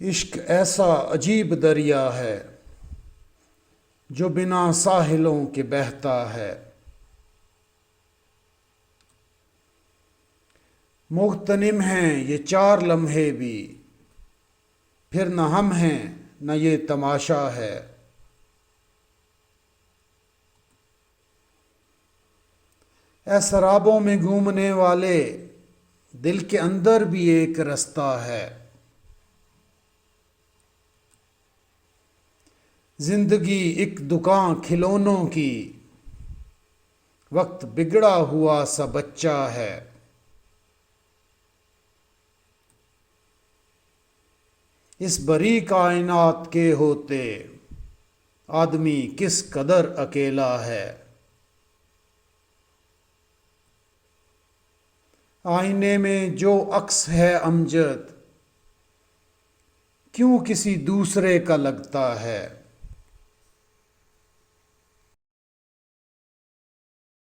इश्क ऐसा अजीब दरिया है जो बिना साहिलों के बहता है। मुग़्तनिम हैं ये चार लम्हे भी, फिर न हम हैं न ये तमाशा है। ऐ शराबों में घूमने वाले, दिल के अंदर भी एक रास्ता है। जिंदगी एक दुकान खिलौनों की, वक्त बिगड़ा हुआ सा बच्चा है। इस बड़ी कायनात के होते आदमी किस कदर अकेला है। आईने में जो अक्स है अमजद, क्यों किसी दूसरे का लगता है।